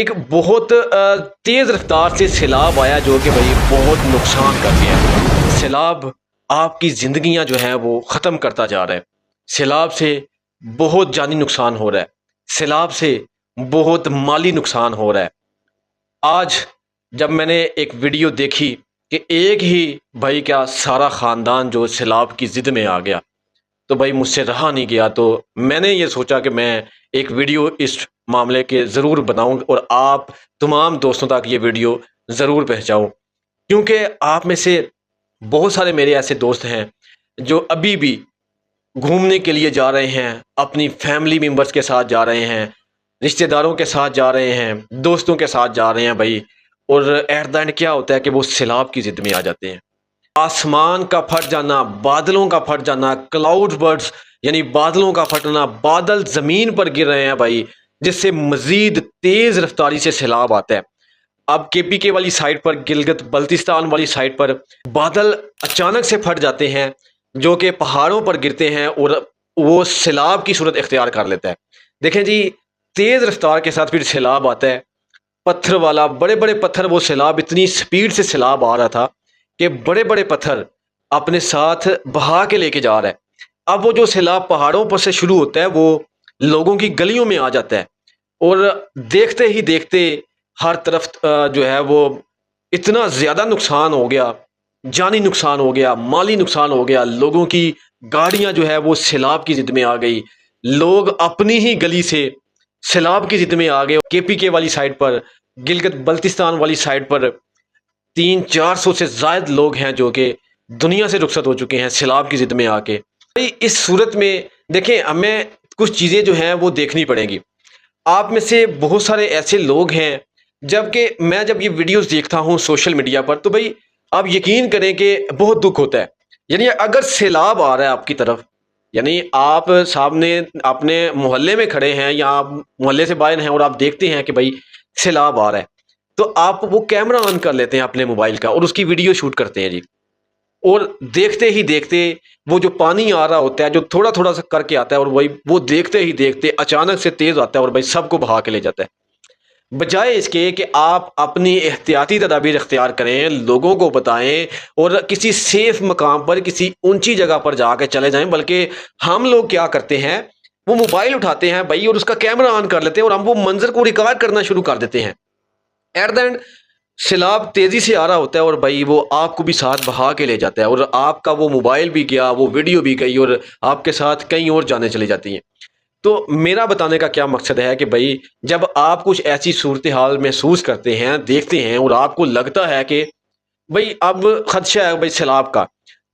ایک بہت تیز رفتار سے سیلاب آیا جو کہ بھائی بہت نقصان کر گیا ہے۔ سیلاب آپ کی زندگیاں جو ہے وہ ختم کرتا جا رہا ہے۔ سیلاب سے بہت جانی نقصان ہو رہا ہے، سیلاب سے بہت مالی نقصان ہو رہا ہے۔ آج جب میں نے ایک ویڈیو دیکھی کہ ایک ہی بھائی کا سارا خاندان جو سیلاب کی زد میں آ گیا، تو بھائی مجھ سے رہا نہیں گیا، تو میں نے یہ سوچا کہ میں ایک ویڈیو اس معاملے کے ضرور بناؤں اور آپ تمام دوستوں تک یہ ویڈیو ضرور پہنچاؤں، کیونکہ آپ میں سے بہت سارے میرے ایسے دوست ہیں جو ابھی بھی گھومنے کے لیے جا رہے ہیں، اپنی فیملی ممبرس کے ساتھ جا رہے ہیں، رشتہ داروں کے ساتھ جا رہے ہیں، دوستوں کے ساتھ جا رہے ہیں بھائی، اور ایٹ دا اینڈ کیا ہوتا ہے کہ وہ سیلاب کی زد میں آ جاتے ہیں۔ آسمان کا پھٹ جانا، بادلوں کا پھٹ جانا، کلاؤڈ برڈز یعنی بادلوں کا پھٹنا، بادل زمین پر گر رہے ہیں بھائی، جس سے مزید تیز رفتاری سے سیلاب آتا ہے۔ اب کے پی کے والی سائٹ پر، گلگت بلتستان والی سائٹ پر بادل اچانک سے پھٹ جاتے ہیں جو کہ پہاڑوں پر گرتے ہیں اور وہ سیلاب کی صورت اختیار کر لیتا ہے۔ دیکھیں جی، تیز رفتار کے ساتھ پھر سیلاب آتا ہے، پتھر والا، بڑے بڑے پتھر، وہ سیلاب اتنی سپیڈ سے سیلاب آ رہا تھا کہ بڑے بڑے پتھر اپنے ساتھ بہا کے لے کے جا رہا ہے۔ اب وہ جو سیلاب پہاڑوں پر سے شروع ہوتا ہے وہ لوگوں کی گلیوں میں آ جاتا ہے، اور دیکھتے ہی دیکھتے ہر طرف جو ہے وہ اتنا زیادہ نقصان ہو گیا، جانی نقصان ہو گیا، مالی نقصان ہو گیا، لوگوں کی گاڑیاں جو ہے وہ سیلاب کی زد میں آ گئی، لوگ اپنی ہی گلی سے سیلاب کی زد میں آ گئے۔ کے پی کے والی سائٹ پر، گلگت بلتستان والی سائٹ پر 300-400 سے زائد لوگ ہیں جو کہ دنیا سے رخصت ہو چکے ہیں سیلاب کی زد میں آ کے۔ اس صورت میں دیکھیں، ہمیں کچھ چیزیں جو ہیں وہ دیکھنی پڑیں گی۔ آپ میں سے بہت سارے ایسے لوگ ہیں، جبکہ میں جب یہ ویڈیوز دیکھتا ہوں سوشل میڈیا پر، تو بھائی آپ یقین کریں کہ بہت دکھ ہوتا ہے۔ یعنی اگر سیلاب آ رہا ہے آپ کی طرف، یعنی آپ سامنے اپنے محلے میں کھڑے ہیں یا آپ محلے سے باہر ہیں اور آپ دیکھتے ہیں کہ بھائی سیلاب آ رہا ہے، تو آپ وہ کیمرہ آن کر لیتے ہیں اپنے موبائل کا اور اس کی ویڈیو شوٹ کرتے ہیں جی، اور دیکھتے ہی دیکھتے وہ جو پانی آ رہا ہوتا ہے، جو تھوڑا تھوڑا سا کر کے آتا ہے، اور وہی وہ دیکھتے ہی دیکھتے اچانک سے تیز آتا ہے اور بھائی سب کو بہا کے لے جاتا ہے۔ بجائے اس کے کہ آپ اپنی احتیاطی تدابیر اختیار کریں، لوگوں کو بتائیں اور کسی سیف مقام پر، کسی اونچی جگہ پر جا کے چلے جائیں، بلکہ ہم لوگ کیا کرتے ہیں، وہ موبائل اٹھاتے ہیں بھائی اور اس کا کیمرہ آن کر لیتے ہیں اور ہم وہ منظر کو ریکارڈ کرنا شروع کر دیتے ہیں۔ ایٹ دا اینڈ سیلاب تیزی سے آ رہا ہوتا ہے اور بھائی وہ آپ کو بھی ساتھ بہا کے لے جاتا ہے، اور آپ کا وہ موبائل بھی گیا، وہ ویڈیو بھی گئی، اور آپ کے ساتھ کئی اور جانیں چلی جاتی ہیں۔ تو میرا بتانے کا کیا مقصد ہے کہ بھائی جب آپ کچھ ایسی صورتحال محسوس کرتے ہیں، دیکھتے ہیں، اور آپ کو لگتا ہے کہ بھائی اب خدشہ ہے بھائی سیلاب کا،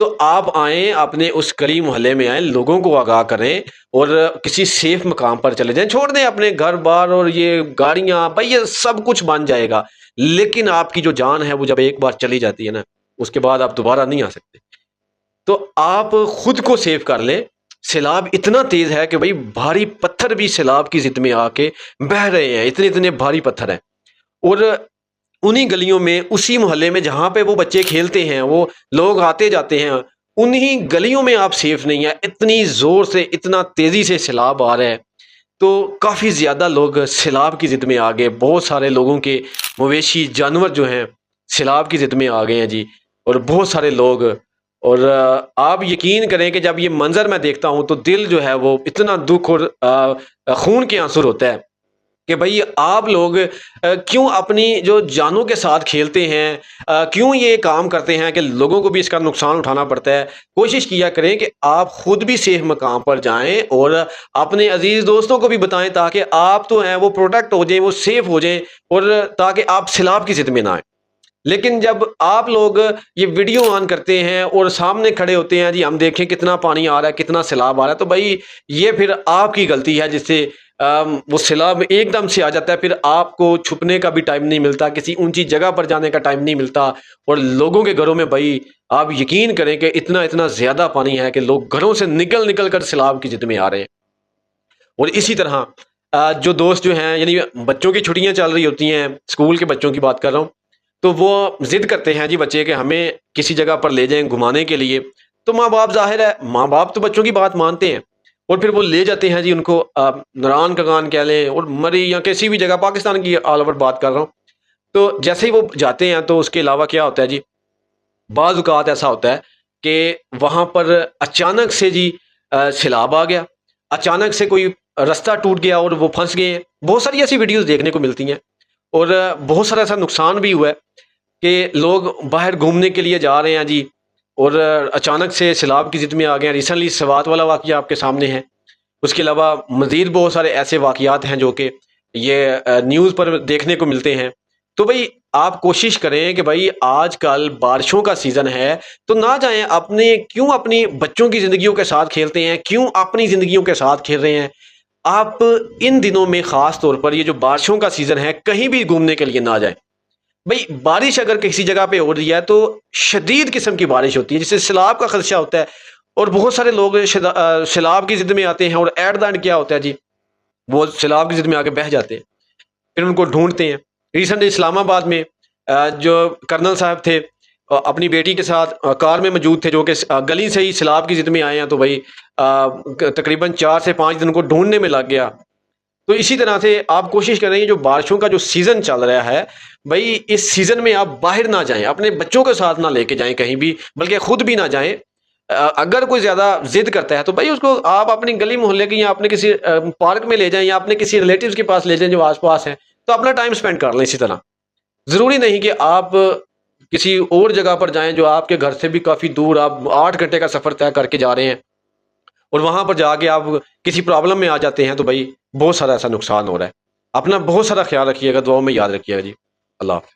تو آپ آئیں، اپنے اس گلی محلے میں آئیں، لوگوں کو آگاہ کریں اور کسی سیف مقام پر چلے جائیں، چھوڑ دیں اپنے گھر بار اور یہ گاڑیاں، بھائی یہ سب کچھ بن جائے گا، لیکن آپ کی جو جان ہے وہ جب ایک بار چلی جاتی ہے نا، اس کے بعد آپ دوبارہ نہیں آ سکتے۔ تو آپ خود کو سیو کر لیں۔ سیلاب اتنا تیز ہے کہ بھائی بھاری پتھر بھی سیلاب کی زد میں آ کے بہہ رہے ہیں، اتنے اتنے بھاری پتھر ہیں، اور انہی گلیوں میں، اسی محلے میں جہاں پہ وہ بچے کھیلتے ہیں، وہ لوگ آتے جاتے ہیں، انہی گلیوں میں آپ سیف نہیں ہیں۔ اتنی زور سے، اتنا تیزی سے سیلاب آ رہا ہے، تو کافی زیادہ لوگ سیلاب کی زد میں آ گئے، بہت سارے لوگوں کے مویشی جانور جو ہیں سیلاب کی زد میں آ گئے ہیں جی، اور بہت سارے لوگ، اور آپ یقین کریں کہ جب یہ منظر میں دیکھتا ہوں تو دل جو ہے وہ اتنا دکھ اور خون کے آنسر ہوتا ہے کہ بھئی آپ لوگ کیوں اپنی جو جانوں کے ساتھ کھیلتے ہیں، کیوں یہ کام کرتے ہیں کہ لوگوں کو بھی اس کا نقصان اٹھانا پڑتا ہے۔ کوشش کیا کریں کہ آپ خود بھی سیف مقام پر جائیں اور اپنے عزیز دوستوں کو بھی بتائیں، تاکہ آپ تو ہیں وہ پروٹیکٹ ہو جائیں، وہ سیف ہو جائیں، اور تاکہ آپ سیلاب کی زد میں نہ آئیں۔ لیکن جب آپ لوگ یہ ویڈیو آن کرتے ہیں اور سامنے کھڑے ہوتے ہیں، جی ہم دیکھیں کتنا پانی آ رہا ہے، کتنا سیلاب آ رہا ہے، تو بھائی یہ پھر آپ کی غلطی ہے، جس سے وہ سیلاب ایک دم سے آ جاتا ہے، پھر آپ کو چھپنے کا بھی ٹائم نہیں ملتا، کسی اونچی جگہ پر جانے کا ٹائم نہیں ملتا، اور لوگوں کے گھروں میں بھائی آپ یقین کریں کہ اتنا اتنا زیادہ پانی ہے کہ لوگ گھروں سے نکل نکل کر سیلاب کی زد میں آ رہے ہیں۔ اور اسی طرح جو دوست جو ہیں، یعنی بچوں کی چھٹیاں چل رہی ہوتی ہیں، اسکول کے بچوں کی بات کر رہا ہوں، تو وہ ضد کرتے ہیں جی بچے کہ ہمیں کسی جگہ پر لے جائیں گھمانے کے لیے، تو ماں باپ، ظاہر ہے ماں باپ تو بچوں کی بات مانتے ہیں، اور پھر وہ لے جاتے ہیں جی ان کو نران کگان کہہ لیں اور مری یا کسی بھی جگہ، پاکستان کی آل اوور بات کر رہا ہوں، تو جیسے ہی وہ جاتے ہیں تو اس کے علاوہ کیا ہوتا ہے جی، بعض اوقات ایسا ہوتا ہے کہ وہاں پر اچانک سے جی سیلاب آ گیا، اچانک سے کوئی رستہ ٹوٹ گیا اور وہ پھنس گئے ہیں۔ بہت ساری ایسی ویڈیوز دیکھنے کو ملتی ہیں، اور بہت سارا ایسا نقصان بھی ہوا ہے کہ لوگ باہر گھومنے کے لیے جا رہے ہیں جی، اور اچانک سے سیلاب کی زد میں آ گئے ہیں۔ ریسنٹلی سوات والا واقعہ آپ کے سامنے ہے، اس کے علاوہ مزید بہت سارے ایسے واقعات ہیں جو کہ یہ نیوز پر دیکھنے کو ملتے ہیں۔ تو بھائی آپ کوشش کریں کہ بھائی آج کل بارشوں کا سیزن ہے تو نہ جائیں، کیوں اپنی بچوں کی زندگیوں کے ساتھ کھیلتے ہیں، کیوں اپنی زندگیوں کے ساتھ کھیل رہے ہیں؟ آپ ان دنوں میں خاص طور پر یہ جو بارشوں کا سیزن ہے کہیں بھی گھومنے کے لیے نہ جائیں۔ بھائی بارش اگر کسی جگہ پہ ہو رہی ہے تو شدید قسم کی بارش ہوتی ہے جس سے سیلاب کا خدشہ ہوتا ہے، اور بہت سارے لوگ سیلاب کی ضد میں آتے ہیں، اور ایٹ دا اینڈ کیا ہوتا ہے جی، وہ سیلاب کی ضد میں آ کے بہہ جاتے ہیں، پھر ان کو ڈھونڈتے ہیں۔ ریسنٹلی اسلام آباد میں جو کرنل صاحب تھے اپنی بیٹی کے ساتھ کار میں موجود تھے، جو کہ گلی سے ہی سیلاب کی ضد میں آئے ہیں، تو بھائی تقریباً 4 سے 5 دن کو ڈھونڈنے میں لگ گیا۔ تو اسی طرح سے آپ کوشش کریں جو بارشوں کا جو سیزن چل رہا ہے، بھائی اس سیزن میں آپ باہر نہ جائیں، اپنے بچوں کے ساتھ نہ لے کے جائیں کہیں بھی، بلکہ خود بھی نہ جائیں۔ اگر کوئی زیادہ ضد کرتا ہے تو بھائی اس کو آپ اپنی گلی محلے کی یا اپنے کسی پارک میں لے جائیں، یا اپنے کسی ریلیٹیوز کے پاس لے جائیں جو آس پاس ہیں، تو اپنا ٹائم سپینڈ کر لیں۔ اسی طرح ضروری نہیں کہ آپ کسی اور جگہ پر جائیں جو آپ کے گھر سے بھی کافی دور، آپ 8 گھنٹے کا سفر طے کر کے جا رہے ہیں، اور وہاں پر جا کے آپ کسی پرابلم میں آ جاتے ہیں، تو بھائی بہت سارا ایسا نقصان ہو رہا ہے۔ اپنا بہت سارا خیال رکھیے گا، دعاؤں میں یاد رکھیے گا جی۔ اللہ حافظ۔